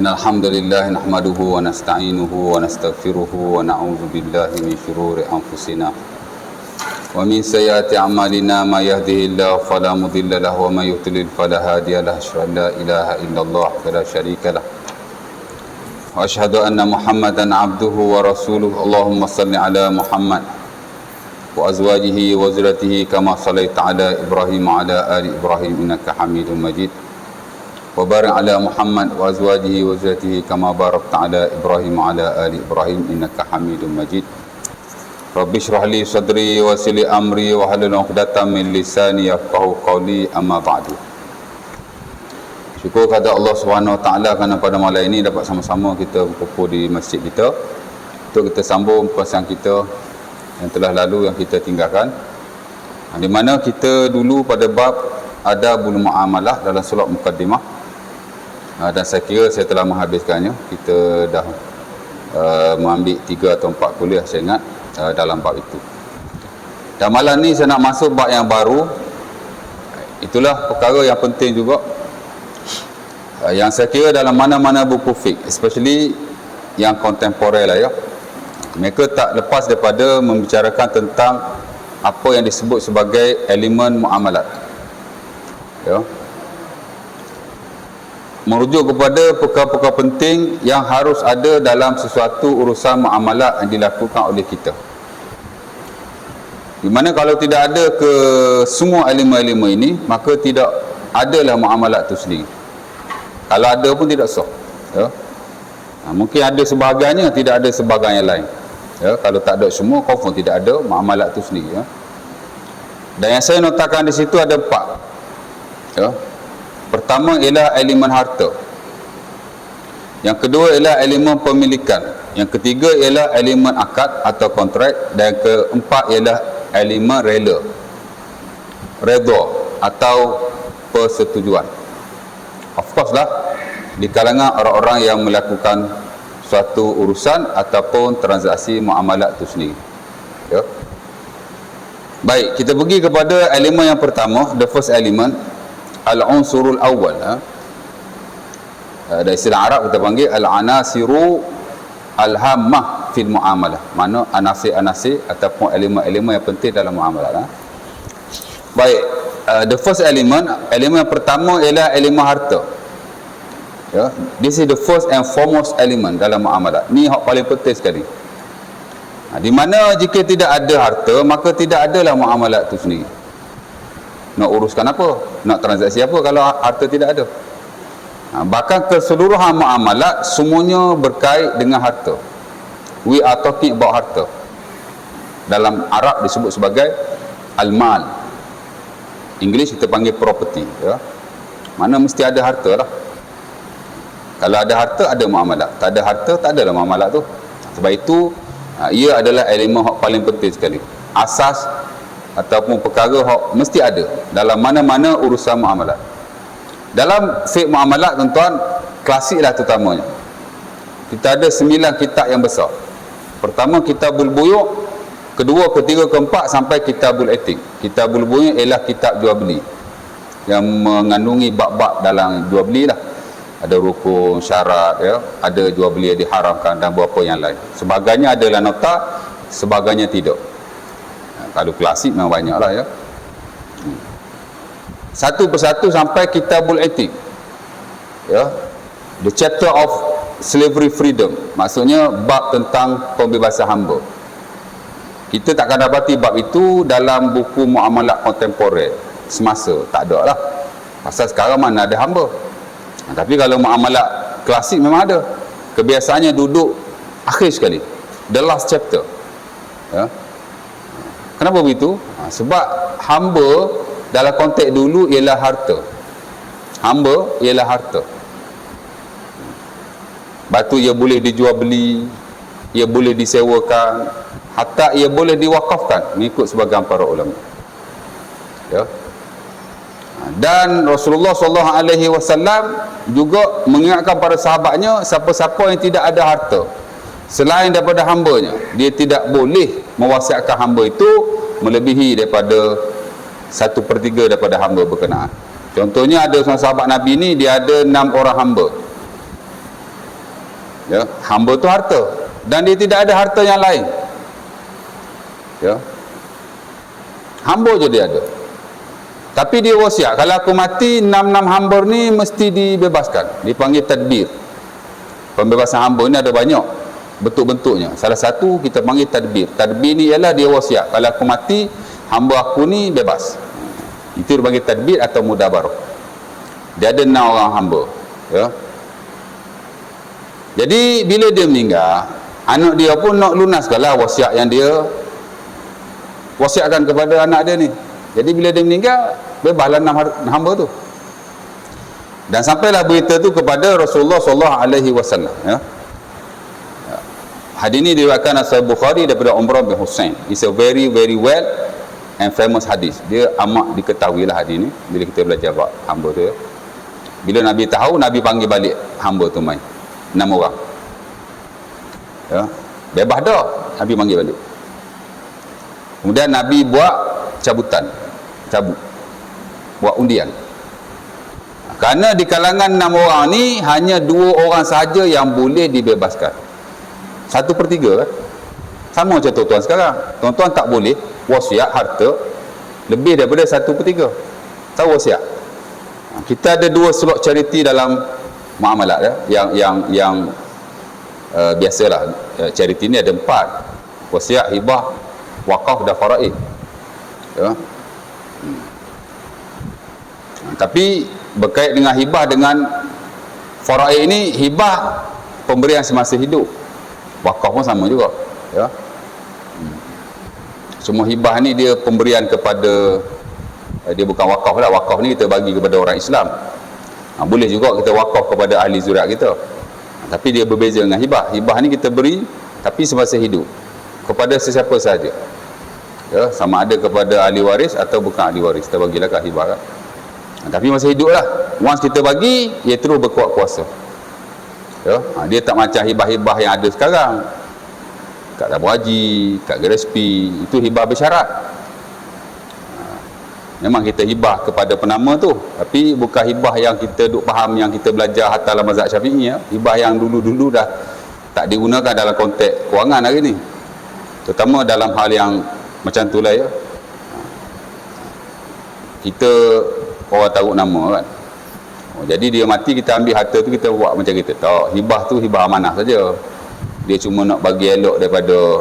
إن الحمد لله نحمده ونستعينه ونستغفره ونعوذ بالله من شرور أنفسنا ومن سيئات أعمالنا ما يهده الله فلا مضل له ومن يضلل فلا هادي له أشهد أن لا إله إلا الله ولا شريك له وأشهد أن محمدا عبده ورسوله اللهم صل على محمد وأزواجه وذريته كما صليت على إبراهيم وعلى آل إبراهيم إنك حميد مجيد وبارك على محمد وأزواجه وذريته كما باركت على إبراهيم وعلى آل إبراهيم إنك حميد مجيد رب اشرح لي صدري ويسر لي أمري واحلل عقدة من لساني يفقهوا قولي أما بعد. Syukur kepada Allah Subhanahu Wa Taala kerana pada malam ini dapat sama-sama kita berkumpul di masjid kita untuk kita sambung perkongsian kita yang telah lalu yang kita tinggalkan, di mana kita dulu pada bab adabul muamalah dalam surat mukaddimah, dan saya kira saya telah menghabiskannya. Kita dah mengambil 3 atau 4 kuliah saya ingat dalam bab itu. Dan malam ni saya nak masuk bab yang baru. Itulah perkara yang penting juga, yang saya kira dalam mana-mana buku fiqh, especially yang kontemporer lah ya, mereka tak lepas daripada membicarakan tentang apa yang disebut sebagai elemen muamalat ya, merujuk kepada perkara-perkara penting yang harus ada dalam sesuatu urusan muamalat yang dilakukan oleh kita, di mana kalau tidak ada ke semua elemen-elemen ini, maka tidak adalah muamalat itu sendiri. Kalau ada pun tidak sah ya. Mungkin ada sebahagiannya, tidak ada sebahagian yang lain ya. Kalau tak ada semua, confirm tidak ada muamalat itu sendiri ya. Dan yang saya notakan di situ ada 4 ya. Pertama ialah elemen harta, yang kedua ialah elemen pemilikan, yang ketiga ialah elemen akad atau kontrak, dan yang keempat ialah elemen redha atau persetujuan. Of course lah, di kalangan orang-orang yang melakukan suatu urusan ataupun transaksi muamalat itu sendiri ya. Baik, kita pergi kepada elemen yang pertama, the first element, al-unsurul awwal ha? Dari istilah Arab kita panggil al-anasiru al-hammah fil muamalah, mana anasir-anasir ataupun elemen-elemen yang penting dalam muamalah ha? Baik, the first element, elemen yang pertama ialah elemen harta ya. This is the first and foremost element dalam muamalah. Ni hak paling penting sekali. Di mana jika tidak ada harta, maka tidak adalah muamalat itu sendiri. Nak uruskan apa? Nak transaksi apa kalau harta tidak ada? Bahkan keseluruhan muamalat semuanya berkait dengan harta. We are talking about harta. Dalam Arab disebut sebagai al-mal. English kita panggil property ya. Mana mesti ada harta lah. Kalau ada harta, ada muamalat. Tak ada harta, tak adalah muamalat tu. Sebab itu ia adalah elemen hak paling penting sekali, asas ataupun perkara hak mesti ada dalam mana-mana urusan muamalat. Dalam fiqh muamalat tuan-tuan, klasik lah terutamanya, kita ada 9 kitab yang besar. Pertama kitabul buyuk, kedua, ketiga, keempat sampai kitabul etik. Kitabul buyuk ialah kitab jual beli yang mengandungi bab-bab dalam jual beli lah. Ada rukun, syarat ya, ada jual beli yang diharamkan dan beberapa yang lain. Sebagainya adalah nota, sebagainya tidak. Kalau klasik memang banyak lah ya. Satu persatu sampai kitabul etik ya, the chapter of slavery freedom, maksudnya bab tentang pembebasan hamba. Kita tak akan dapati bab itu dalam buku muamalat kontemporer semasa, tak ada lah. Pasal sekarang mana ada hamba. Tapi kalau muamalat klasik memang ada. Kebiasaannya duduk akhir sekali, the last chapter ya. Kenapa begitu? Sebab hamba dalam konteks dulu ialah harta. Hamba ialah harta. Batu ia boleh dijual beli, ia boleh disewakan, hatta ia boleh diwakafkan mengikut sebagian para ulama ya. Dan Rasulullah SAW juga mengingatkan para sahabatnya, siapa-siapa yang tidak ada harta selain daripada hambanya, dia tidak boleh mewasiatkan hamba itu melebihi daripada 1/3 daripada hamba berkenaan. Contohnya ada seorang sahabat Nabi ni, dia ada 6 orang hamba Ya, hamba tu harta dan dia tidak ada harta yang lain. Ya. Hamba je dia ada. Tapi dia wasiat, kalau aku mati 6 hamba ni mesti dibebaskan. Dipanggil tadbir. Pembebasan hamba ni ada banyak bentuk-bentuknya. Salah satu kita panggil tadbir. Tadbir ni ialah dia wasiat, kalau aku mati hamba aku ni bebas. Itu dipanggil tadbir atau mudabarah. Dia ada 6 orang hamba. Ya. Jadi bila dia meninggal, anak dia pun nak lunaskanlah wasiat yang dia wasiatkan kepada anak dia ni. Jadi bila dia meninggal, bebaslah 6 hamba tu. Dan sampailah berita tu kepada Rasulullah sallallahu alaihi wasallam, ya. Hadis ini diriwayatkan oleh Sahih Bukhari daripada Umrah bin Husain. It's a very well and famous hadis. Dia amat diketahui lah hadis ni bila kita belajar bab hamba tu, ya. Bila Nabi tahu, Nabi panggil balik hamba tu mai 6 orang. Ya. Bebas dah, Nabi panggil balik. Kemudian Nabi buat buat undian. Kerana di kalangan 6 orang ni hanya 2 orang sahaja yang boleh dibebaskan. 1/3 kan? Sama macam tuan-tuan sekarang. Tuan-tuan tak boleh wasiat harta lebih daripada 1/3. Tahu wasiat? Kita ada 2 slot charity dalam muamalat, ya. Yang biasalah charity ni ada 4. Wasiat, hibah, wakaf dan faraid. Ya. Tapi berkait dengan hibah dengan faraid ini, hibah pemberian semasa hidup, wakaf pun sama juga, ya. Semua hibah ni dia pemberian kepada, dia bukan wakaf lah. Wakaf ni kita bagi kepada orang Islam. Boleh juga kita wakaf kepada ahli zuriat kita, tapi dia berbeza dengan hibah. Hibah ni kita beri tapi semasa hidup kepada sesiapa sahaja, ya, sama ada kepada ahli waris atau bukan ahli waris, kita bagilah kat hibah kan. Tapi masa hidup lah. Once kita bagi, dia terus berkuat kuasa, ya. Dia tak macam hibah-hibah yang ada sekarang kat tabung haji, kat GRSP. Itu hibah bersyarat. Memang kita hibah kepada penama tu, tapi bukan hibah yang kita duk faham, yang kita belajar hatta dalam mazhab Syafi'i, ya. Hibah yang dulu-dulu dah tak digunakan dalam konteks kewangan hari ni, terutama dalam hal yang macam tu lah, ya. Kita orang taruh nama kan. Jadi dia mati, kita ambil harta tu, kita buat macam kita tak. Hibah tu hibah amanah saja. Dia cuma nak bagi elok daripada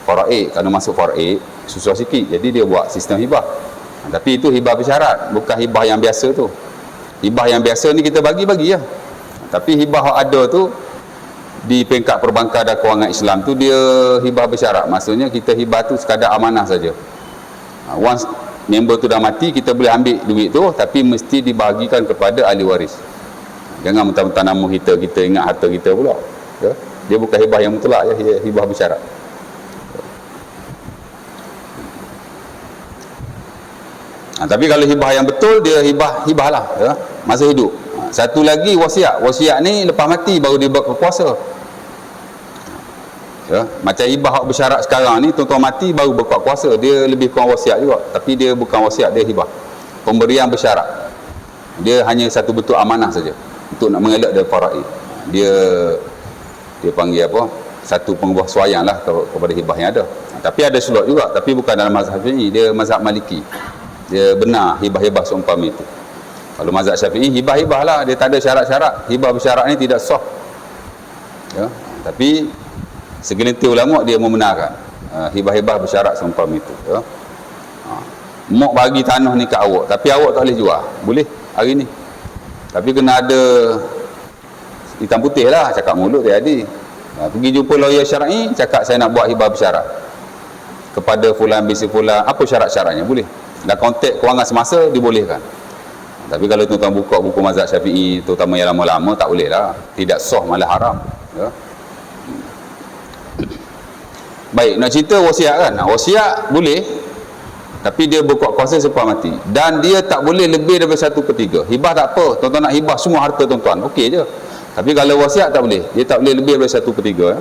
faraid. Kalau masuk faraid susah sikit, jadi dia buat sistem hibah. Tapi itu hibah bersyarat, bukan hibah yang biasa tu. Hibah yang biasa ni kita bagi-bagi ya. Tapi hibah ada tu di peringkat perbankan dan kewangan Islam tu, dia hibah bersyarat. Maksudnya kita hibah tu sekadar amanah saja. Once member tu dah mati, kita boleh ambil duit tu, tapi mesti dibahagikan kepada ahli waris. Jangan mentang-mentang nama kita ingat harta kita pula, ya? Dia bukan hibah yang mutlak, ya, hibah bersyarat. Tapi kalau hibah yang betul, dia hibah lah, ya, masa hidup. Satu lagi wasiat. Wasiat ni lepas mati baru dia berkuasa, ya. Macam hibah bersyarat sekarang ni, tuan-tuan mati baru berkuat kuasa, dia lebih kurang wasiat juga. Tapi dia bukan wasiat, dia hibah, pemberian bersyarat. Dia hanya satu bentuk amanah saja untuk nak mengelak dari faraid. Dia panggil apa, satu pengubah suayang lah kepada hibah yang ada. Tapi ada slot juga, tapi bukan dalam mazhab Syafi'i, dia mazhab Maliki. Dia benar hibah-hibah seumpama itu. Kalau mazhab Syafi'i, hibah-hibah lah, dia tak ada syarat-syarat. Hibah bersyarat ni tidak sah, ya. Tapi segelintir ulama dia membenarkan hibah-hibah bersyarat seumpama itu, ya. Mak bagi tanah ni kat awak, tapi awak tak boleh jual. Boleh hari ni, tapi kena ada hitam putih lah, cakap mulut dia ada. Pergi jumpa lawyer syar'i, cakap saya nak buat hibah bersyarat kepada fulan bin fulan, apa syarat-syaratnya, boleh. Dan konteks kewangan semasa dibolehkan. Tapi kalau tuan-tuan buka buku mazhab Syafi'i, terutama yang lama-lama, tak boleh lah, tidak sah, malah haram, ya. Baik, nak cerita wasiat kan. Wasiat boleh, tapi dia berkuat kuasa selepas mati, dan dia tak boleh lebih daripada 1/3. Hibah tak apa, tuan-tuan nak hibah semua harta tuan-tuan, okey je. Tapi kalau wasiat tak boleh, dia tak boleh lebih daripada 1/3, ya.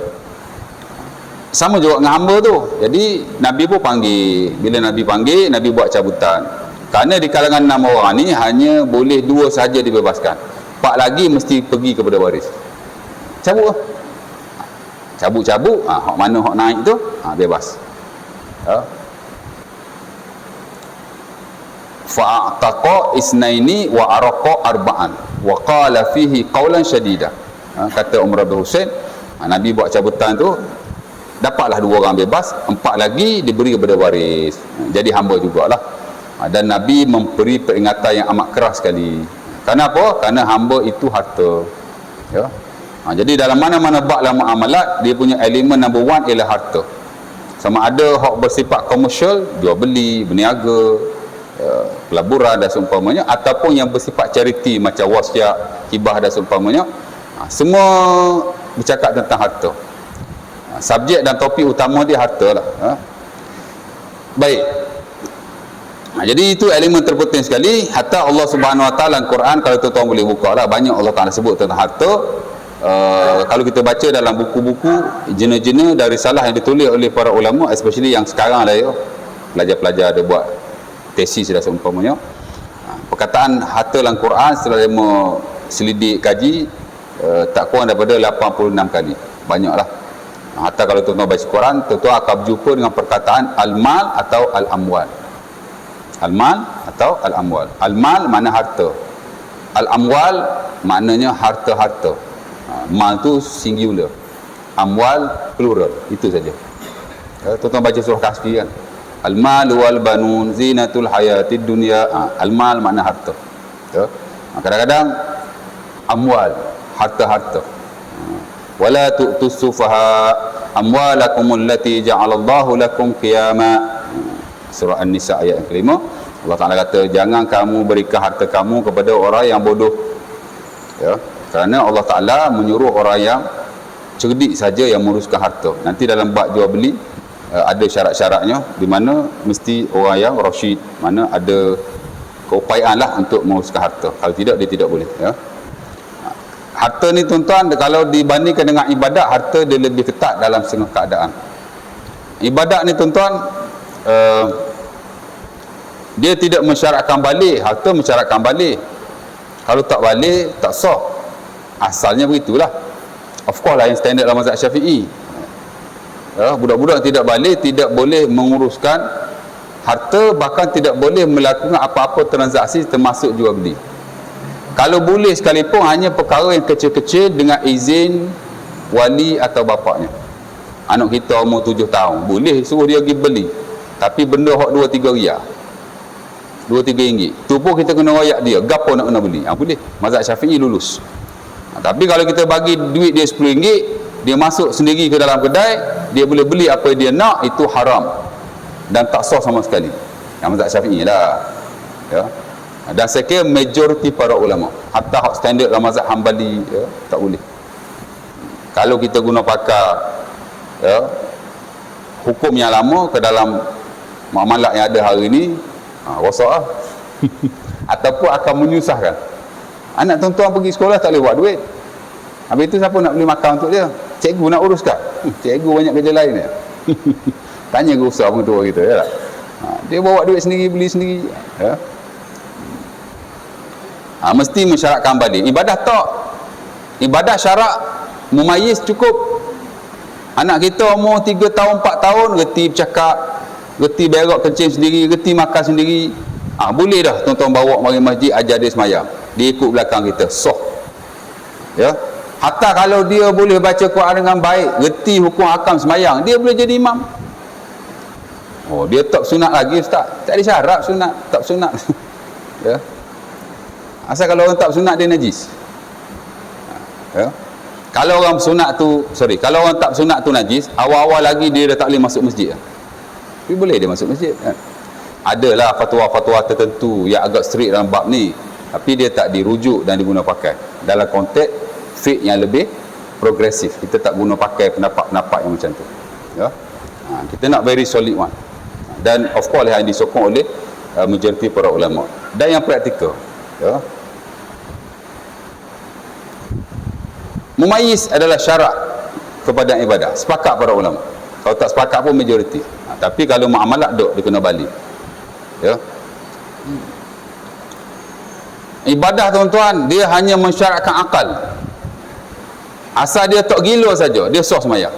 Sama juga dengan hamba tu. Jadi Nabi pun panggil. Bila Nabi panggil, Nabi buat cabutan. Kerana di kalangan 6 orang ni hanya boleh 2 sahaja dibebaskan, 4 lagi mesti pergi kepada waris. Cabut lah. cabut-cabut, hak mana hak naik tu, bebas. Ya. Fa'ataqa isnaini wa araqa arba'an wa qala fihi qawlan syadida. Kata Umar bin Husain, Nabi buat cabutan tu, dapatlah 2 orang bebas, 4 lagi diberi kepada waris. Jadi hamba jugalah. Dan Nabi memberi peringatan yang amat keras sekali. Kenapa? Kerana hamba itu harta. Ya. Jadi dalam mana-mana bab dalam muamalat, dia punya elemen number 1 ialah harta. Sama ada hak bersifat komersial, jual beli, berniaga, pelaburan dan seumpamanya, ataupun yang bersifat charity macam wasiat, hibah dan seumpamanya, semua bercakap tentang harta. Subjek dan topik utama dia harta lah. Baik. Jadi itu elemen terpenting sekali. Hatta Allah Subhanahu Wa Taala dalam Quran, kalau tuan-tuan boleh buka lah, banyak Allah Taala sebut tentang harta. Kalau kita baca dalam buku-buku jena-jena dari risalah yang ditulis oleh para ulama, especially yang sekarang lah ya, pelajar-pelajar ada buat tesis dan seumpamanya, perkataan harta dalam Quran setelah lima selidik kaji, tak kurang daripada 86 kali. Banyaklah. Hatta kalau tuan-tuan baca Quran, tuan-tuan akan berjumpa dengan perkataan al-mal atau al-amwal. Al-mal atau al-amwal. Al-mal makna harta, al-amwal maknanya harta-harta. Mal tu singular, amwal plural. Itu saja. Tuan-tuan baca surah Kahfi kan, al-mal wal banun zinatul hayatid dunya. Al-mal makna harta. Kadang-kadang amwal, harta-harta. Wala tu'tus sufaha amwalakum allati ja'alallahu lakum qiyama. Surah An-Nisa ayat yang kelima. Allah Ta'ala kata, jangan kamu berikan harta kamu kepada orang yang bodoh. Ya, kerana Allah Ta'ala menyuruh orang yang cerdik saja yang menguruskan harta. Nanti dalam bab jual beli ada syarat-syaratnya, di mana mesti orang yang rasyid, mana ada keupayaan lah untuk menguruskan harta. Kalau tidak, dia tidak boleh. Ya. Harta ni tuan-tuan, kalau dibandingkan dengan ibadat, harta dia lebih ketat dalam setengah keadaan. Ibadat ni tuan-tuan, dia tidak mensyaratkan balik, harta mensyaratkan balik. Kalau tak balik, tak sah. Asalnya begitulah. Of course lah yang standard dalam mazhab Syafi'i. Ya, budak-budak tidak balik, tidak boleh menguruskan harta, bahkan tidak boleh melakukan apa-apa transaksi termasuk jual beli. Kalau boleh sekalipun hanya perkara yang kecil-kecil dengan izin wali atau bapaknya. Anak kita umur 7 tahun, boleh suruh dia pergi beli. Tapi benda hak 2-3 riyal, 2-3 ringgit, tu pun kita kena royak dia, gapo nak kena beli. Boleh. Mazhab Syafi'i lulus. Tapi kalau kita bagi duit dia 10 ringgit, dia masuk sendiri ke dalam kedai, dia boleh beli apa dia nak, itu haram dan tak sah sama sekali. Yang mazhab Syafi'i lah. Ya. Dan saya kira majoriti para ulama, hatta hak standard dalam mazhab Hambali, ya, tak boleh. Kalau kita guna pakar, ya, hukum yang lama ke dalam muamalat yang ada hari ni, rosak lah. Ataupun akan menyusahkan. Anak tuan-tuan pergi sekolah tak boleh buat duit. Habis itu siapa nak beli makan untuk dia? Cikgu nak uruskan. Cikgu banyak kerja lain ya. Tanya guru besar pengetua kita, ya tak? Dia bawa duit sendiri, beli sendiri, ya. Mesti mensyaratkan balik. Ibadah tak. Ibadah syarat mumayyiz cukup. Anak kita umur 3 tahun, 4 tahun, reti bercakap, reti berak kencing sendiri, reti makan sendiri. Boleh dah tuan-tuan bawa mari masjid, ajar dia semayang. Dia ikut belakang kita, sah. Ya. Hatta kalau dia boleh baca Quran dengan baik, reti hukum hakam semayang, dia boleh jadi imam. Dia tak sunat lagi ustaz. Tak ada syarat sunat, tak sunat. Ya. Asal kalau orang tak sunat dia najis. Ya. Kalau orang sunat tu, kalau orang tak sunat tu najis, awal-awal lagi dia dah tak boleh masuk masjid. Tapi boleh dia masuk masjid. Adalah fatwa-fatwa tertentu yang agak strict dalam bab ni, tapi dia tak dirujuk dan diguna pakai dalam konteks fiqh yang lebih progresif. Kita tak guna pakai pendapat-pendapat yang macam tu. Ya. Kita nak very solid one. Dan of course yang disokong oleh majoriti para ulama. Dan yang praktikal. Ya. Mumayyiz adalah syarat kepada ibadah. Sepakat para ulama. Kalau tak sepakat pun majoriti. Tapi kalau muamalat dia kena balik. Ya. Ibadah tuan-tuan, dia hanya mensyaratkan akal. Asal dia tak gila saja, dia sah semayang.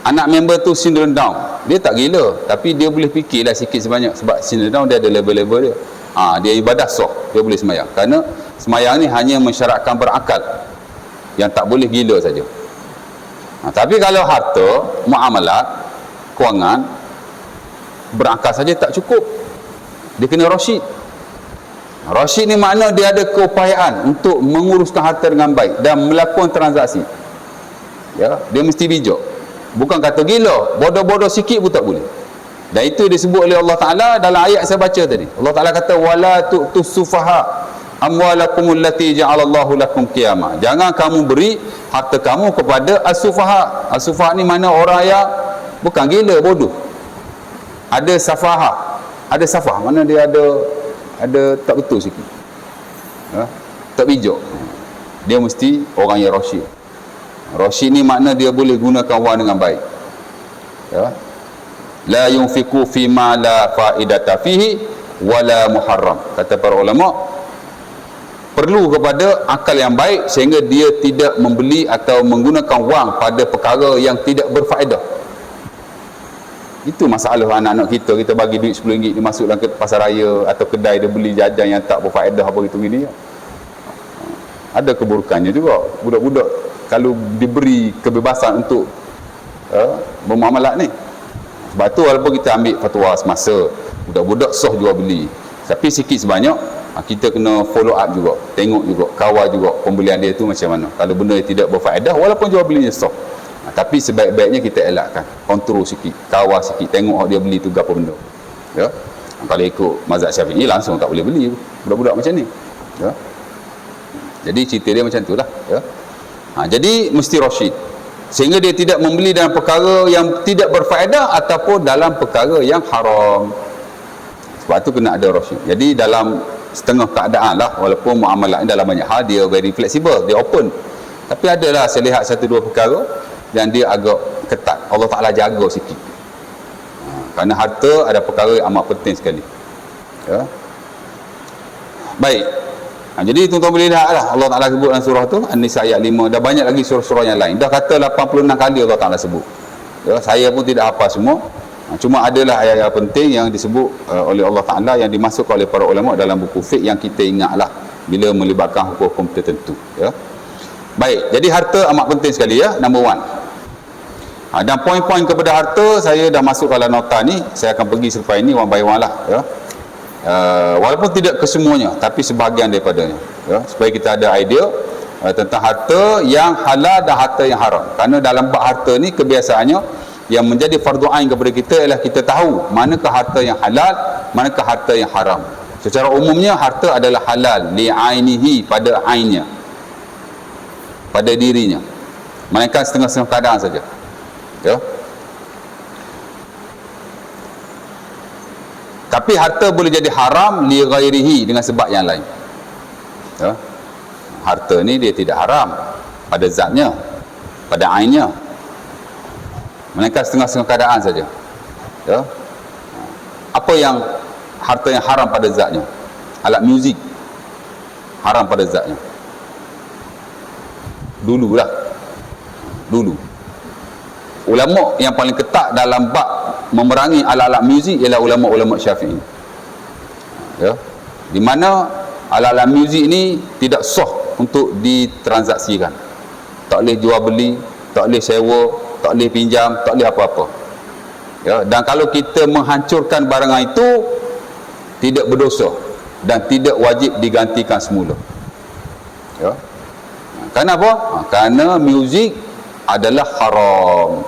Anak member tu syndrome Down, dia tak gila, tapi dia boleh fikirlah sikit sebanyak, sebab syndrome Down dia ada level-level dia. Dia ibadah sah, dia boleh semayang, kerana semayang ni hanya mensyaratkan berakal, yang tak boleh gila saja. Tapi kalau harta, muamalat, kewangan, berakal saja tak cukup, dia kena rasyid. Rasyid ni makna dia ada keupayaan untuk menguruskan harta dengan baik dan melakukan transaksi. Ya, dia mesti bijak. Bukan kata gila, bodoh-bodoh sikit pun tak boleh. Dan itu disebut oleh Allah Ta'ala dalam ayat saya baca tadi. Allah Ta'ala kata, wala tu'tus sufaha amwalakumul lati ja'alallahu lakum qiyamah. Jangan kamu beri harta kamu kepada as-sufaha. As-sufaha ni mana orang yang bukan gila, bodoh. Ada safaha, ada safah, mana dia ada tak betul sikit, tak bijak. Dia mesti orang yang rasyid. Rasyid ni makna dia boleh gunakan wang dengan baik. Ya. La yunfiqu fima la faidata fihi wala muharram. Kata para ulama, perlu kepada akal yang baik sehingga dia tidak membeli atau menggunakan wang pada perkara yang tidak berfaedah. Itu masalah anak-anak kita bagi duit RM10, dia masuk dalam pasar raya atau kedai, dia beli jajan yang tak berfaedah apa gitu gini. Ada keburukannya juga. Budak-budak kalau diberi kebebasan untuk bermuamalat ni, sebab tu walaupun kita ambil fatwa semasa budak-budak sah jual beli, tapi sikit sebanyak kita kena follow up juga, tengok juga, kawal juga pembelian dia tu macam mana. Kalau benda yang tidak berfaedah, walaupun jual belinya sah, tapi sebaik-baiknya kita elakkan, kontrol sikit, kawal sikit, tengok dia beli tu apa benda. Ya, kalau ikut mazhab Syafi'i langsung tak boleh beli budak-budak macam ni. Ya, jadi cerita dia macam tu lah. Ya. Jadi mesti rasyid, sehingga dia tidak membeli dalam perkara yang tidak berfaedah ataupun dalam perkara yang haram. Sebab tu kena ada rasyid. Jadi dalam setengah keadaan lah, walaupun muamalat ni dalam banyak hal dia very flexible, dia open, tapi adalah saya lihat satu dua perkara yang dia agak ketat. Allah Ta'ala jaga sikit, kerana harta ada perkara yang amat penting sekali. Ya. Baik. Jadi tuan-tuan boleh lihat lah, Allah Ta'ala sebut dalam surah tu An-Nisa ayat 5, dan banyak lagi surah-surah yang lain. Dah kata 86 kali Allah Ta'ala sebut. Ya, saya pun tidak hafal semua, cuma adalah ayat-ayat penting yang disebut oleh Allah Ta'ala, yang dimasukkan oleh para ulama dalam buku fiqh, yang kita ingatlah bila melibatkan hukum tertentu. Ya. Baik, jadi harta amat penting sekali, ya, number one. Dan poin-poin kepada harta saya dah masuk dalam nota ni, saya akan pergi selepas ini one by one lah, ya. Walaupun tidak kesemuanya, tapi sebahagian daripadanya, ya, supaya kita ada idea tentang harta yang halal dan harta yang haram. Kerana dalam bab harta ni kebiasaannya yang menjadi fardu ain kepada kita ialah kita tahu manakah harta yang halal, manakah harta yang haram. Secara umumnya harta adalah halal li ainihi, pada ainnya, pada dirinya, melainkan setengah-setengah keadaan saja. Ya. Tapi harta boleh jadi haram li ghairihi, dengan sebab yang lain. Ya. Harta ni dia tidak haram pada zatnya, pada ainnya, melainkan setengah-setengah keadaan saja. Ya. Apa yang harta yang haram pada zatnya? Alat muzik haram pada zatnya. Dululah. Dulu. Ulama yang paling ketat dalam bab memerangi alat-alat muzik ialah ulama-ulama Syafi'i. Ya. Di mana alat-alat muzik ni tidak sah untuk ditransaksikan. Tak boleh jual beli, tak boleh sewa, tak boleh pinjam, tak boleh apa-apa. Ya, dan kalau kita menghancurkan barang itu tidak berdosa dan tidak wajib digantikan semula. Ya. Kerana apa? Kerana muzik adalah haram.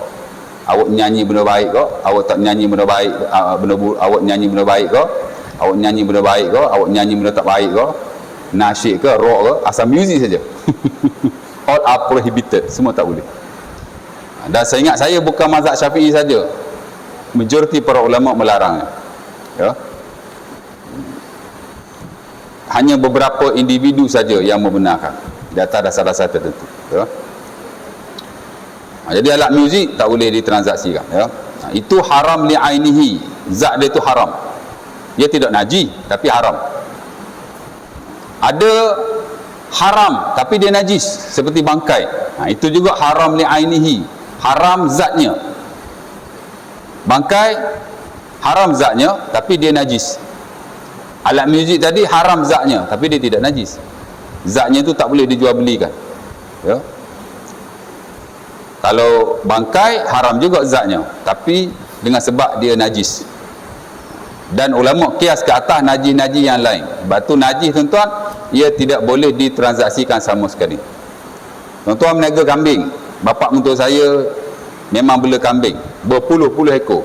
Awak nyanyi benda baik ke? Awak tak nyanyi benda baik, awak nyanyi benda baik ke? Awak nyanyi benda baik ke? Awak nyanyi benda tak baik ke? Nasyid ke, rock ke, asal muzik saja. All are prohibited, semua tak boleh. Dan saya ingat, saya bukan mazhab Syafi'i saja, majoriti para ulama melarangnya. Ya. Hanya beberapa individu saja yang membenarkan di atas dasar-dasar tertentu. Ya. Jadi alat muzik tak boleh ditransaksikan. Ya. Itu haram li ainihi, zat dia itu haram. Dia tidak najis tapi haram. Ada haram tapi dia najis, seperti bangkai. Itu juga haram li ainihi, haram zatnya, Bangkai haram zatnya tapi dia najis. Alat muzik tadi haram zatnya tapi dia tidak najis. Zatnya tu tak boleh dijual belikan. Ya. Kalau bangkai haram juga zatnya tapi dengan sebab dia najis. Dan ulama kias ke atas najis-najis yang lain. Batu najis tuan-tuan, ia tidak boleh ditransaksikan sama sekali. Tuan-tuan meniaga kambing, bapa mentua saya memang bela kambing berpuluh-puluh ekor.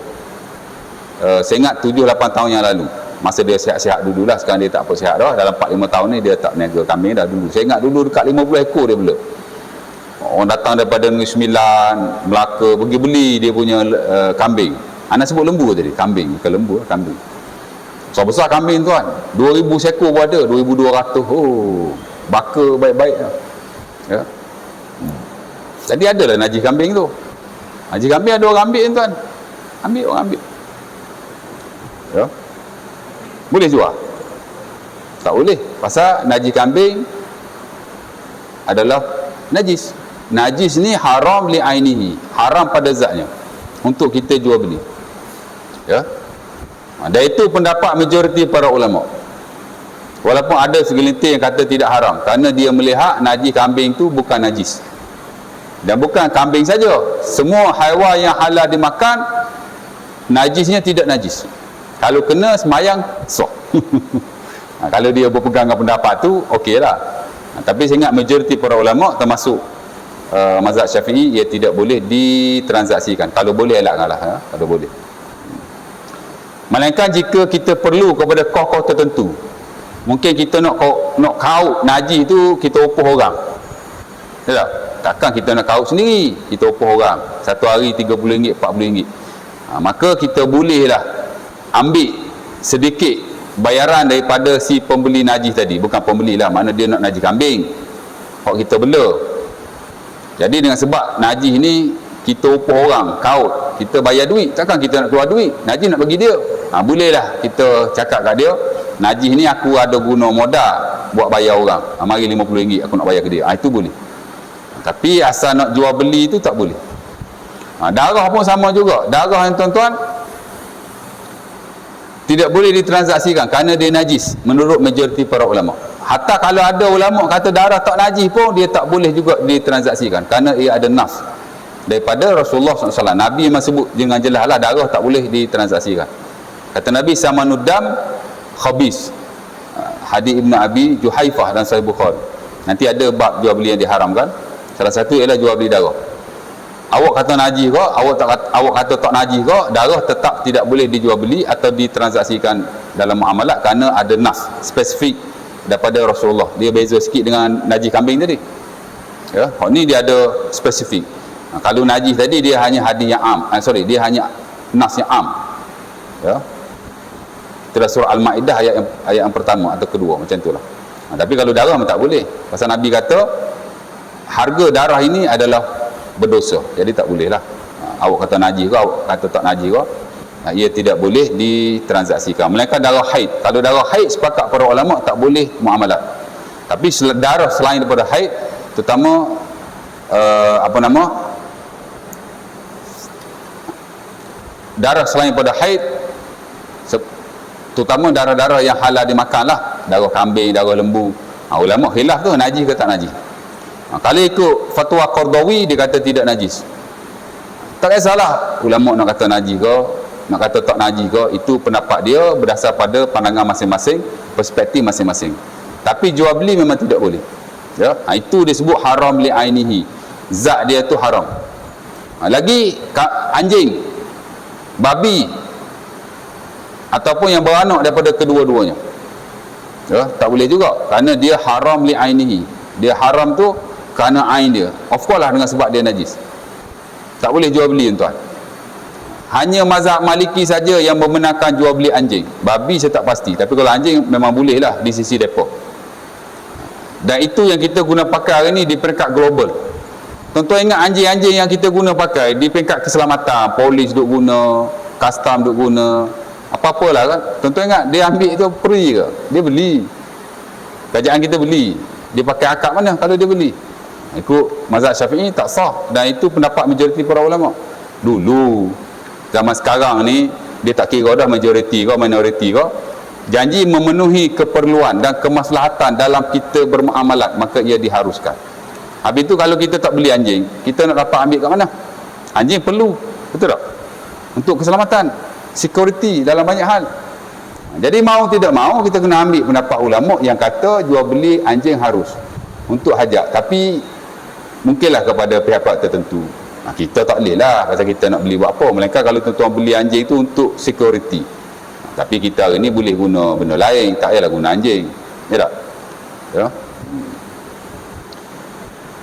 Saya ingat 7-8 tahun yang lalu, masa dia sihat-sihat dululah. Sekarang dia tak apa sihat dah. Dalam 4-5 tahun ni dia tak meniaga kambing dah. Dulu saya ingat dulu dekat 50 ekor dia bela. Orang datang daripada Negeri Sembilan, Melaka, pergi beli dia punya kambing. Anda sebut lembu tadi, kambing, bukan lembu, kambing. Besar-besar kambing tuan, 2,000 seekor pun ada, 2,200. Oh, baka baik-baik. Ya. Jadi adalah najis kambing tu. Najis kambing ada orang ambil tuan. Ambil orang ambil. Ya. Boleh jual? Tak boleh. Pasal najis kambing adalah najis. Najis ni haram li'ainihi, haram pada zatnya untuk kita jual beli. Ya. Dan itu pendapat majoriti para ulama. Walaupun ada segelintir yang kata tidak haram, kerana dia melihat najis kambing tu bukan najis. Dan bukan kambing saja, semua haiwan yang halal dimakan najisnya tidak najis. Kalau kena semayang sah. Kalau dia berpegang dengan pendapat tu okeylah. Tapi saya ingat majoriti para ulama termasuk mazhab Syafi'i, ia tidak boleh ditransaksikan. Kalau boleh elakkanlah, kalau boleh. Melainkan jika kita perlu kepada kos-kos tertentu. Mungkin kita nak kaut najis tu, kita upuh orang. Tak? Takkan kita nak kaut sendiri, kita upuh orang. Satu hari RM30, RM40. Maka kita bolehlah ambil sedikit bayaran daripada si pembeli najis tadi. Bukan pembeli lah, mana dia nak najis kambing, hak kita bela. Jadi dengan sebab najis ni kita upuh orang, kaut, kita bayar duit, takkan kita nak keluar duit, najis nak bagi dia. Bolehlah kita cakap kat dia, najis ni aku ada guna modal buat bayar orang, mari RM50 aku nak bayar ke dia. Itu boleh. Tapi asal nak jual beli tu tak boleh. Darah pun sama juga. Darah yang tuan-tuan tidak boleh ditransaksikan kerana dia najis menurut majoriti para ulama. Hatta kalau ada ulama kata darah tak najis pun, dia tak boleh juga ditransaksikan kerana ia ada nas daripada Rasulullah SAW. Nabi memang sebut dengan jelas lah, darah tak boleh ditransaksikan. Kata Nabi, samanuddam khabis. Hadis Ibn Abi Juhaifah dan Sahih Bukhari. Nanti ada bab jual beli yang diharamkan. Salah satu ialah jual beli darah. Awak kata najis ke, awak kata tak najis ke, darah tetap tidak boleh dijual beli atau ditransaksikan dalam muamalat kerana ada nas spesifik daripada Rasulullah. Dia beza sikit dengan najis kambing tadi. Ya, ni dia ada spesifik. Kalau najis tadi dia hanya hadis yang am, dia hanya nas yang am. Ya. Itulah surah Al-Maidah ayat yang pertama atau kedua, macam itulah. Tapi kalau darah memang tak boleh. Pasal Nabi kata harga darah ini adalah berdosa. Jadi tak boleh lah. Awak kata najis ke, awak kata tak najis ke, ia tidak boleh ditransaksikan. Melainkan darah haid. Kalau darah haid, sepakat para ulama tak boleh muamalat. Tapi darah selain daripada haid, terutama darah selain daripada haid, terutama darah-darah yang halal dimakan lah, darah kambing, darah lembu. Ulama khilaf tu najis ke tak najis. Kalau ikut fatwa Qardawi, dia kata tidak najis. Tak kisahlah ulama nak kata najis ke, nak kata tak najis ke, itu pendapat dia berdasar pada pandangan masing-masing, perspektif masing-masing. Tapi jual beli memang tidak boleh. Ya, itu disebut haram li'ainihi. Zat dia tu haram. Lagi anjing, babi ataupun yang beranak daripada kedua-duanya. Ya, tak boleh juga kerana dia haram li'ainihi. Dia haram tu kerana ain dia. Of course lah dengan sebab dia najis. Tak boleh jual beli tuan. Hanya mazhab Maliki saja yang membenarkan jual beli anjing. Babi saya tak pasti, tapi kalau anjing memang boleh lah di sisi depa. Dan itu yang kita guna pakai hari ni di peringkat global. Tuan-tuan ingat anjing-anjing yang kita guna pakai di peringkat keselamatan, polis duk guna, custom duk guna, apa-apalah kan. Tuan-tuan ingat dia ambil tu free ke? Dia beli. Kerajaan kita beli. Dia pakai akad mana kalau dia beli? Ikut mazhab Syafi'i tak sah, dan itu pendapat majoriti para ulama. Dulu Zaman sekarang ni dia tak kira dah majoriti ke minoriti ke, janji memenuhi keperluan dan kemaslahatan dalam kita bermuamalat, maka ia diharuskan. Habis tu kalau kita tak beli anjing, kita nak dapat ambil kat mana? Anjing perlu, betul tak? Untuk keselamatan, security dalam banyak hal. Jadi mau tidak mau kita kena ambil pendapat ulama yang kata jual beli anjing harus untuk hajat, tapi mungkinlah kepada pihak-pihak tertentu. Kita tak boleh lah pasal kita nak beli buat apa, melainkan kalau tuan-tuan beli anjing tu untuk security. Tapi kita hari ni boleh guna benda lain, tak payahlah guna anjing, ya tak? Ya.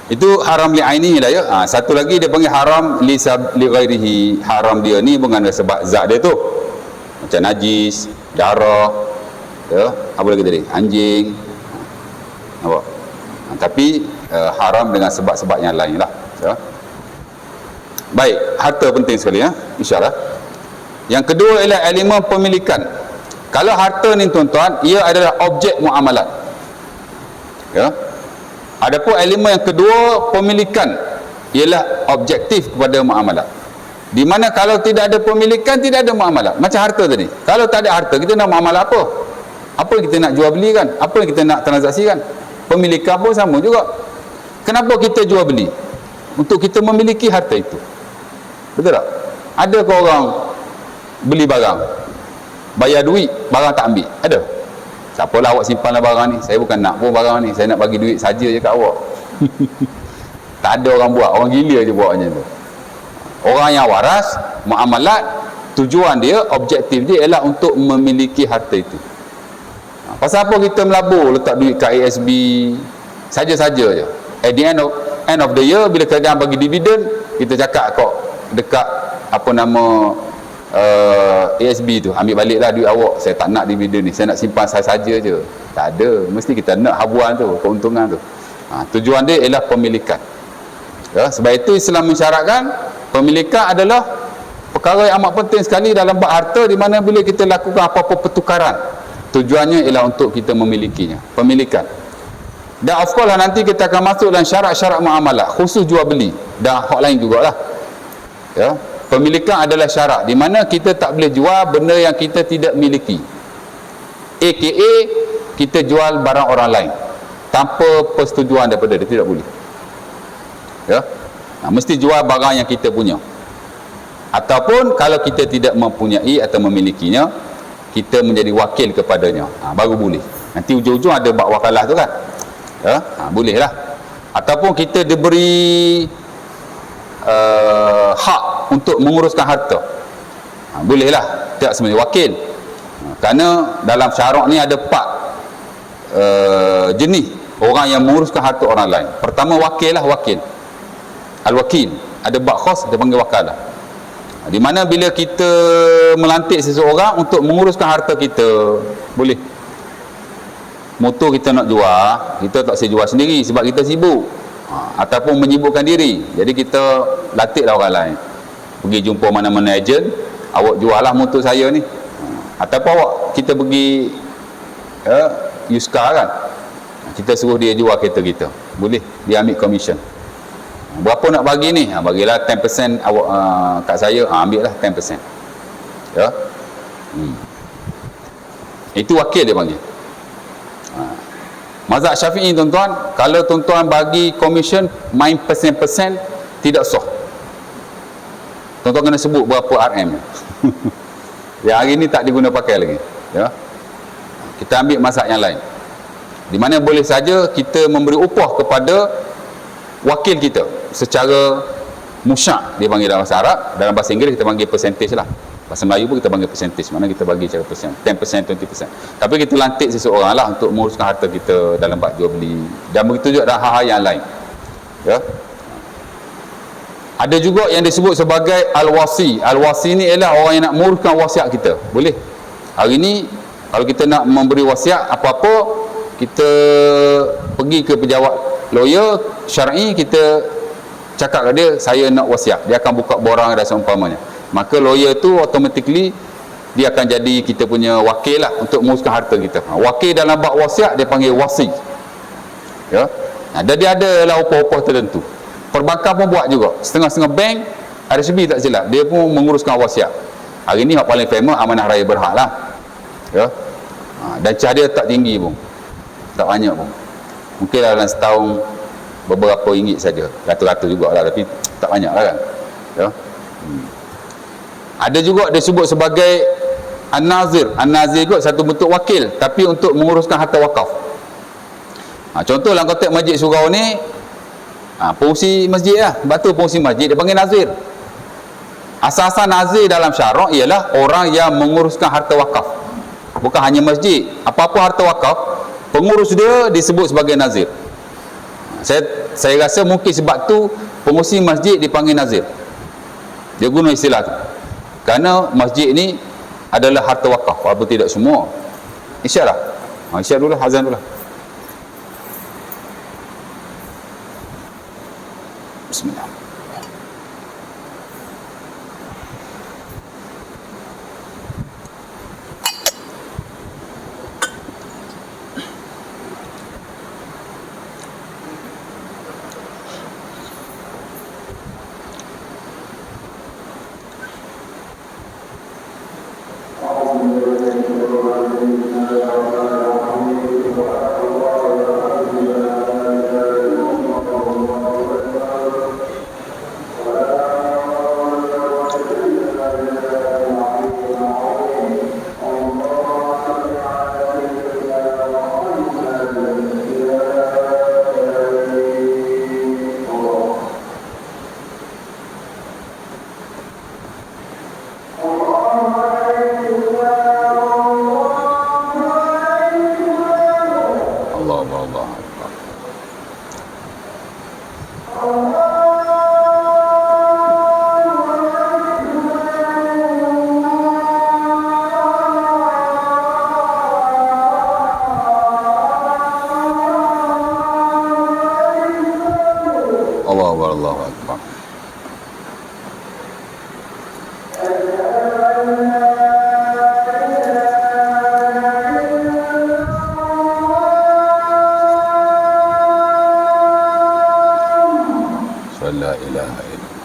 Itu haram li aini lah ya. Satu lagi dia panggil haram li ghairihi. Haram dia ni bukan sebab zat dia tu, macam najis, darah, ya, apa lagi tadi, anjing, nampak? Tapi haram dengan sebab-sebab yang lain lah, ya. Baik, harta penting sekali ya, insyaAllah. Yang kedua ialah elemen pemilikan. Kalau harta ni tuan-tuan, ia adalah objek muamalat, ya. Adapun elemen yang kedua, pemilikan, ialah objektif kepada muamalat. Di mana kalau tidak ada pemilikan, tidak ada muamalat. Macam harta tadi, kalau tak ada harta, kita nak muamalat apa? Apa yang kita nak jual belikan? Apa yang kita nak transaksikan? Pemilikan pun sama juga. Kenapa kita jual beli? Untuk kita memiliki harta itu, betul tak? Ada ke orang beli barang, bayar duit, barang tak ambil? Ada? Tak apalah awak simpanlah barang ni, saya bukan nak pun barang ni, saya nak bagi duit saja je kat awak. Tak ada orang buat, orang gila je buat macam tu. Orang yang waras, muamalat, tujuan dia, objektif dia ialah untuk memiliki harta itu. Pasal apa kita melabur letak duit kat ASB saja-saja je? At the end of the year, bila kerajaan bagi dividen, kita cakap kok dekat apa nama ASB tu, ambil baliklah duit awak, saya tak nak dividen ni, saya nak simpan saya saja je. Tak ada, mesti kita nak habuan tu, keuntungan tu. Tujuan dia ialah pemilikan, ya. Sebab itu Islam mensyaratkan pemilikan adalah perkara yang amat penting sekali dalam bab harta, di mana bila kita lakukan apa-apa pertukaran, tujuannya ialah untuk kita memilikinya, pemilikan. Dan of course lah, nanti kita akan masuk dalam syarat-syarat muamalah, khusus jual beli dan hak lain jugalah, ya. Pemilikan adalah syarat di mana kita tak boleh jual benda yang kita tidak miliki, aka kita jual barang orang lain tanpa persetujuan daripada dia, tidak boleh, ya. Mesti jual barang yang kita punya. Ataupun kalau kita tidak mempunyai atau memilikinya, kita menjadi wakil kepadanya, baru boleh. Nanti ujung-ujung ada bab wakalah tu kan, ya. Boleh lah. Ataupun kita diberi hak untuk menguruskan harta, boleh lah, tidak sebenarnya wakil. Kerana dalam syarak ni ada 4 jenis orang yang menguruskan harta orang lain. Pertama, wakil lah, wakil, al-wakil. Ada bab khas, dia panggil wakalah, di mana bila kita melantik seseorang untuk menguruskan harta kita, boleh. Motor kita nak jual, kita tak boleh jual sendiri sebab kita sibuk, ataupun menyibukkan diri, jadi kita latihlah orang lain, pergi jumpa mana-mana ejen, awak jual lah motor saya ni, ataupun awak, kita pergi Yuska kan, kita suruh dia jual kereta kita, boleh, dia ambil komisen. Berapa nak bagi ni? Bagilah 10% awak kat saya, ambil lah 10%, ya. Itu wakil dia panggil. Mazhab Syafi'i tuan-tuan, kalau tuan-tuan bagi komisen main persen-persen, tidak sah. Tuan-tuan kena sebut berapa RM. Ya, hari ni tak diguna pakai lagi, ya. Kita ambil mazhab yang lain, di mana boleh saja kita memberi upah kepada wakil kita secara musyak, dia panggil dalam bahasa Arab. Dalam bahasa Inggeris kita panggil percentage lah, bahasa Melayu pun kita panggil percentage, mana kita bagi secara persen, 10%, 20%. Tapi kita lantik seseorang lah untuk menguruskan harta kita dalam bab jual beli, dan begitu juga dalam hal-hal yang lain, ya. Ada juga yang disebut sebagai al-wasi. Al-wasi ni ialah orang yang nak menguruskan wasiat kita, boleh. Hari ni kalau kita nak memberi wasiat apa-apa, kita pergi ke pejabat lawyer syar'i, kita cakap ke dia, saya nak wasiat, dia akan buka borang dan seumpamanya. Maka lawyer tu automatically dia akan jadi kita punya wakil lah untuk menguruskan harta kita. Wakil dalam bab wasiat dia panggil wasi, ya. Dan dia ada lah upah-upah tertentu. Perbankan pun buat juga, setengah-setengah bank RSB tak silap, dia pun menguruskan wasiat. Hari ni yang paling famous Amanah Raya Berhad lah, ya. Dan cah dia tak tinggi pun, tak banyak pun, mungkin dalam setahun beberapa ringgit saja, ratus-ratus jugalah, tapi tak banyak lah kan, ya. Ada juga disebut sebagai An-Nazir. An-Nazir juga satu bentuk wakil, tapi untuk menguruskan harta wakaf. Contoh dalam konteks Masjid Surau ni, fungsi masjid lah, batu fungsi masjid, dia panggil Nazir. Asas-asas Nazir dalam syarak ialah orang yang menguruskan harta wakaf, bukan hanya masjid, apa-apa harta wakaf, pengurus dia disebut sebagai Nazir. Saya rasa mungkin sebab tu pengurusi masjid dipanggil Nazir, dia guna istilah tu, kerana masjid ni adalah harta wakaf, walaupun tidak semua. Isyak lah, isyak dulu lah, azan dulu lah. Bismillah. Allahu Akbar. La ilaha illallah.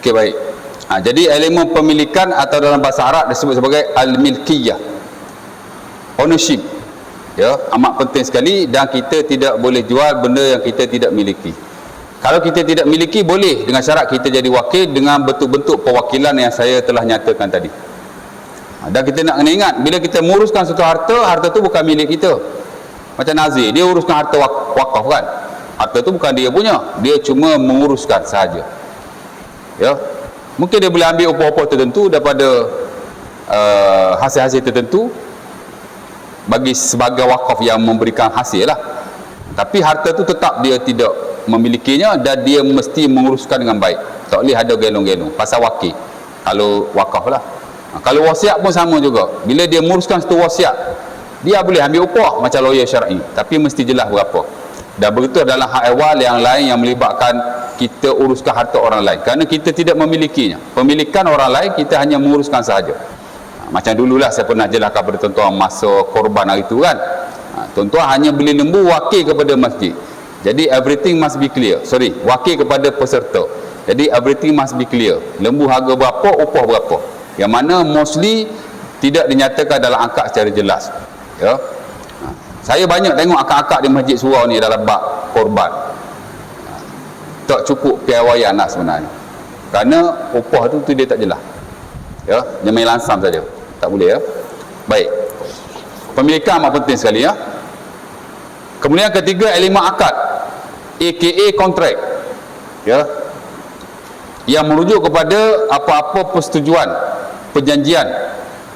Okey, baik. Jadi elemen pemilikan atau dalam bahasa Arab disebut sebagai al-milkiyah, ownership. Ya, amat penting sekali, dan kita tidak boleh jual benda yang kita tidak miliki. Kalau kita tidak miliki, boleh dengan syarat kita jadi wakil dengan bentuk-bentuk perwakilan yang saya telah nyatakan tadi. Dan kita nak kena ingat, bila kita menguruskan suatu harta, harta tu bukan milik kita. Macam Nazir, dia uruskan harta wakaf kan. Harta tu bukan dia punya, dia cuma menguruskan sahaja. Ya, mungkin dia boleh ambil upah-upah tertentu daripada hasil-hasil tertentu bagi sebagai wakaf yang memberikan hasil lah. Tapi harta tu tetap dia tidak memilikinya, dan dia mesti menguruskan dengan baik. Tak boleh ada gelong-gelong pasal wakil. Kalau wakaf lah. Kalau wasiat pun sama juga. Bila dia menguruskan satu wasiat, dia boleh ambil upah macam lawyer syar'i, tapi mesti jelas berapa. Dan begitu dalam hak ehwal yang lain yang melibatkan kita uruskan harta orang lain, kerana kita tidak memilikinya. Pemilikan orang lain, kita hanya menguruskan sahaja. Macam dululah saya pernah jelaskan kepada tuan-tuan masa korban hari itu kan. Tuan-tuan hanya beli lembu wakil kepada masjid. Jadi everything must be clear. Wakil kepada peserta. Jadi everything must be clear. Lembu harga berapa, upah berapa. Yang mana mostly tidak dinyatakan dalam akad secara jelas. Ya. Saya banyak tengok akad-akad di Masjid Surau ni dalam bab korban. Tak cukup piawaian lah sebenarnya. Kerana upah tu dia tak jelas. Ya, dia main lansam saja. Tak boleh ya. Baik. Pemilikan amat penting sekali ya. Kemudian ketiga, elemen akad, aka kontrak. Ya. Yang merujuk kepada apa-apa persetujuan, perjanjian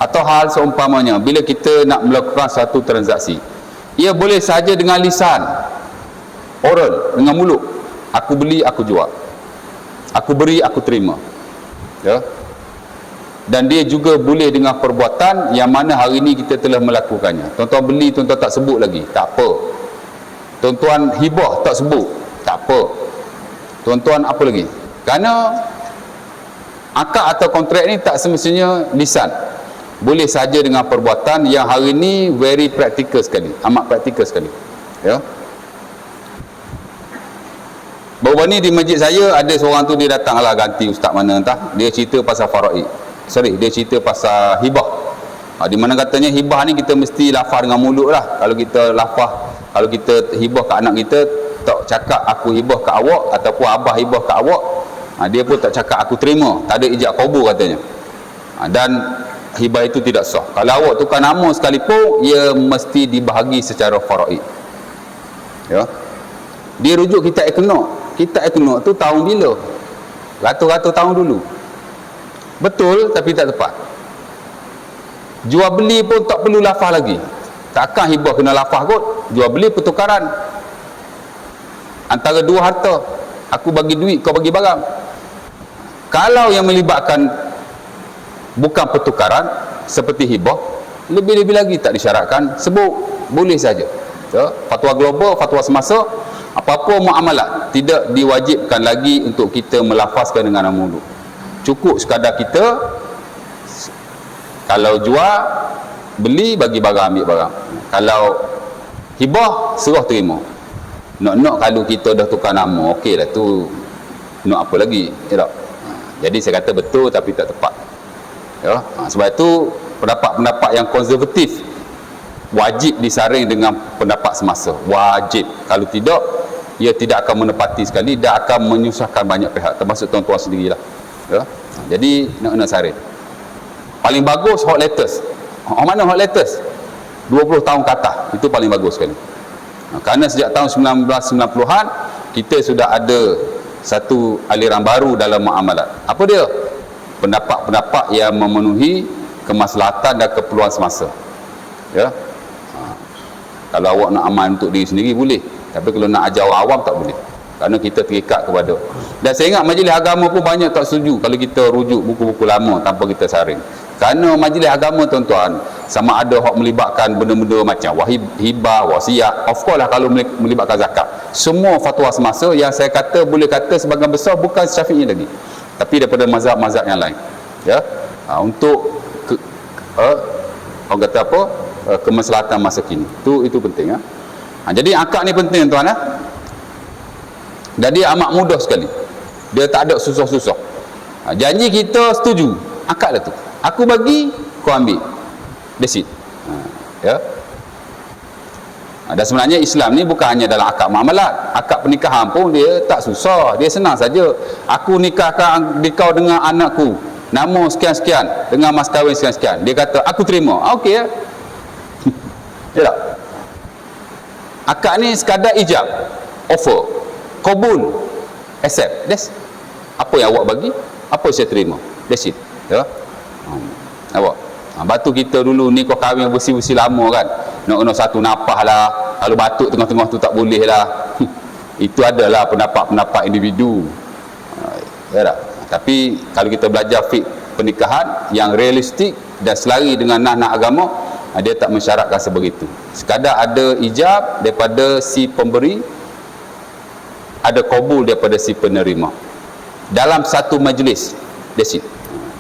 atau hal seumpamanya bila kita nak melakukan satu transaksi. Ia boleh saja dengan lisan, oral, dengan mulut. Aku beli, aku jual. Aku beri, aku terima. Ya. Dan dia juga boleh dengan perbuatan yang mana hari ini kita telah melakukannya. Tuan-tuan beli, tuan-tuan tak sebut lagi, tak apa. Tuan-tuan hibah, tak sebut, tak apa. Tuan-tuan apa lagi? Kerana akad atau kontrak ni tak semestinya lisan. Boleh saja dengan perbuatan yang hari ini very practical sekali, amat practical sekali. Ya. Baru ni di masjid saya ada seorang tu, dia datanglah ganti ustaz mana entah. Dia cerita pasal faraid. Dia cerita pasal hibah. Di mana katanya hibah ni kita mesti lafaz dengan mulut lah. Kalau kita lafaz, kalau kita hibah ke anak kita, tak cakap aku hibah ke awak ataupun abah hibah ke awak, dia pun tak cakap aku terima, tak ada ijab qabul katanya. Dan hibah itu tidak sah. Kalau awak tukar nama sekalipun, ia mesti dibahagi secara faraid. Ya. Dia rujuk kitab Iqna'. Kitab Iqna' tu tahun bila? Ratus-ratus tahun dulu. Betul tapi tak tepat. Jual beli pun tak perlu lafaz lagi. Takkan hibah kena lafaz kot. Jual beli pertukaran antara dua harta. Aku bagi duit, kau bagi barang. Kalau yang melibatkan bukan pertukaran seperti hibah, lebih-lebih lagi tak disyaratkan, sebut, boleh saja. Ya, fatwa global, fatwa semasa, apa-apa muamalat tidak diwajibkan lagi untuk kita melafazkan dengan nama mulut. Cukup sekadar kita kalau jual, beli, bagi barang, ambil barang. Kalau hibah, serah terima. Nak kalau kita dah tukar nama, okey lah tu, nak apa lagi, ya tak? Jadi saya kata betul tapi tak tepat. Ya, sebab itu pendapat-pendapat yang konservatif wajib disaring dengan pendapat semasa. Wajib. Kalau tidak, ia tidak akan menepati sekali dan akan menyusahkan banyak pihak, termasuk tuan-tuan sendirilah. Ya. Jadi nak saring. Paling bagus hot letters. Mana hot letters? 20 tahun ke atas. Itu paling bagus sekali. Kerana sejak tahun 1990-an kita sudah ada satu aliran baru dalam muamalat. Apa dia? Pendapat-pendapat yang memenuhi kemaslahatan dan keperluan semasa. Ya. Kalau awak nak aman untuk diri sendiri boleh, tapi kalau nak ajar orang awam tak boleh, kerana kita terikat kepada. Dan saya ingat majlis agama pun banyak tak setuju kalau kita rujuk buku-buku lama tanpa kita saring. Kerana majlis agama tuan-tuan, sama ada hak melibatkan benda-benda macam hibah, wasiat, of course lah kalau melibatkan zakat. Semua fatwa semasa yang saya kata, boleh kata sebahagian besar bukan Syafi'i lagi, tapi daripada mazhab-mazhab yang lain. Ya, untuk orang kata apa, kemaslahatan masa kini. Itu penting. Jadi akad ni penting tuan. Dan dia amat mudah sekali. Dia tak ada susah-susah. Janji kita setuju, akad lah tu. Aku bagi, kau ambil. That's it. Ya. Dan sebenarnya Islam ni bukan hanya dalam akad muamalat. Akad pernikahan pun dia tak susah, dia senang saja. Aku nikahkan kau dengan anakku, nama sekian-sekian, dengan mas kahwin sekian-sekian. Dia kata aku terima. Okey ya. Ya tak? Akad ni sekadar ijab, offer, qabul, accept. That's apa yang awak bagi, apa saya terima. That's it. Ya. Awak. Batu kita dulu ni kau kahwin besi-besi lama kan, nak kena satu napah lah, kalau batuk tengah-tengah tu tak boleh lah. Itu adalah pendapat-pendapat individu, ya tak? Tapi kalau kita belajar fiqh pernikahan yang realistik dan selari dengan nah-nah agama, dia tak mensyaratkan sebegitu. Sekadar ada ijab daripada si pemberi, ada qabul daripada si penerima dalam satu majlis. That's it.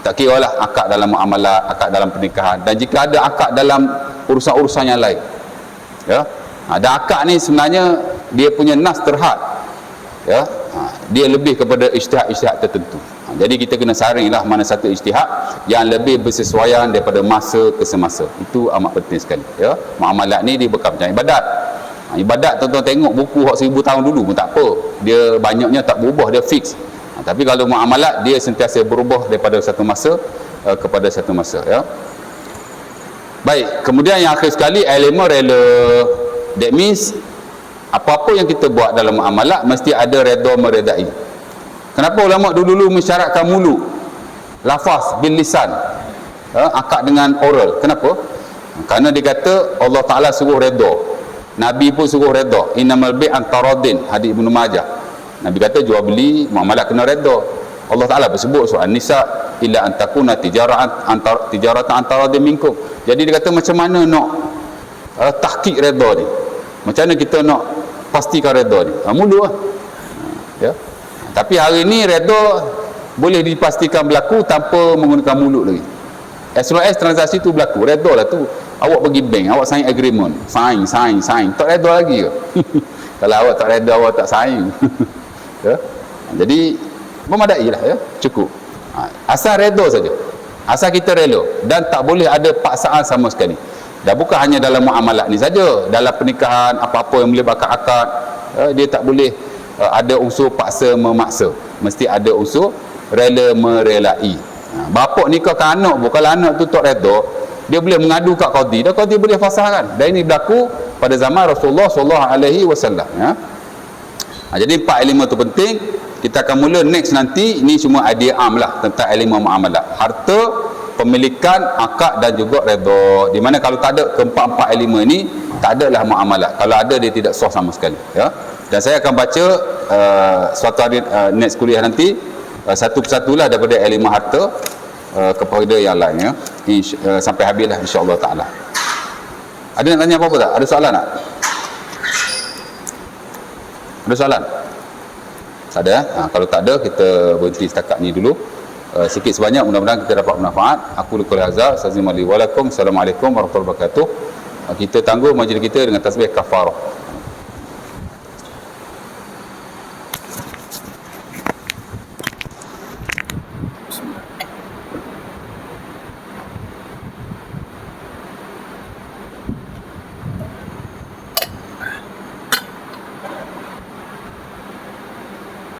Tak kira lah akad dalam muamalat, akad dalam pernikahan, dan jika ada akad dalam urusan-urusan yang lain, ya. Dan akad ni sebenarnya dia punya nas terhad, ya. Dia lebih kepada ijtihad-ijtihad tertentu. Jadi kita kena saringlah mana satu ijtihad yang lebih bersesuaian daripada masa ke semasa. Itu amat penting sekali, ya. Muamalat ni dia bukan macam ibadat. Ibadat tuan-tuan tengok buku 1000 tahun dulu pun tak apa, dia banyaknya tak berubah, dia fix. Tapi kalau muamalat dia sentiasa berubah daripada satu masa kepada satu masa, ya. Baik, kemudian yang akhir sekali, elemen rela. That means apa-apa yang kita buat dalam muamalat mesti ada redha meredai. Kenapa ulama dulu-dulu mensyaratkan mulut, lafaz bil lisan, akad dengan oral? Kenapa? Kerana dia kata Allah Taala suruh redha, Nabi pun suruh redha. Innamal bai' antaradin, hadis Ibnu Majah. Nabi kata jual beli muamalat kena redha. Allah Taala bersebut surah An-Nisa, illa an takuna tijaratan antara minkum. Jadi dia kata macam mana nak tahqiq redha ni? Macam mana kita nak pastikan redha ni? Mulut lah. Ya. Tapi hari ni redha boleh dipastikan berlaku tanpa menggunakan mulut lagi. As long as transaksi tu berlaku, redha lah tu. Awak pergi bank, awak sign agreement, sign. Tak redha lagi ke? Kalau awak tak redha, awak tak sign. Ya. Jadi memadai lah, ya, cukup. Asal redha saja, asal kita rela, dan tak boleh ada paksaan sama sekali. Dan bukan hanya dalam muamalat ni saja, dalam pernikahan apa-apa yang melibatkan akad, dia tak boleh ada unsur paksa memaksa, mesti ada unsur rela merelai. Bapa nikahkan anak pun, kalau anak tu tak redha, dia boleh mengadu kat qadi, dan qadi boleh fasahkan. Dan ini berlaku pada zaman Rasulullah SAW, ya. Jadi 4 elemen tu penting. Kita akan mula next nanti. Ini semua idea am lah tentang elemen muamalat: harta, pemilikan, akad dan juga redha. Di mana kalau tak ada keempat-empat elemen ni, tak adalah muamalat. Kalau ada, dia tidak sah sama sekali, ya. Dan saya akan baca suatu hari next kuliah nanti, satu persatulah daripada elemen harta kepada yang lain, ya. Sampai habislah insya-Allah taala. Ada nak tanya apa-apa tak? Ada soalan tak? Ada soalan? Tak ada? Kalau tak ada, kita berhenti setakat ni dulu. Sikit sebanyak, mudah-mudahan kita dapat manfaat. Aku Luqul Hazar, Assalamualaikum warahmatullahi wabarakatuh. Kita tangguh majlis kita dengan tasbih kafarah.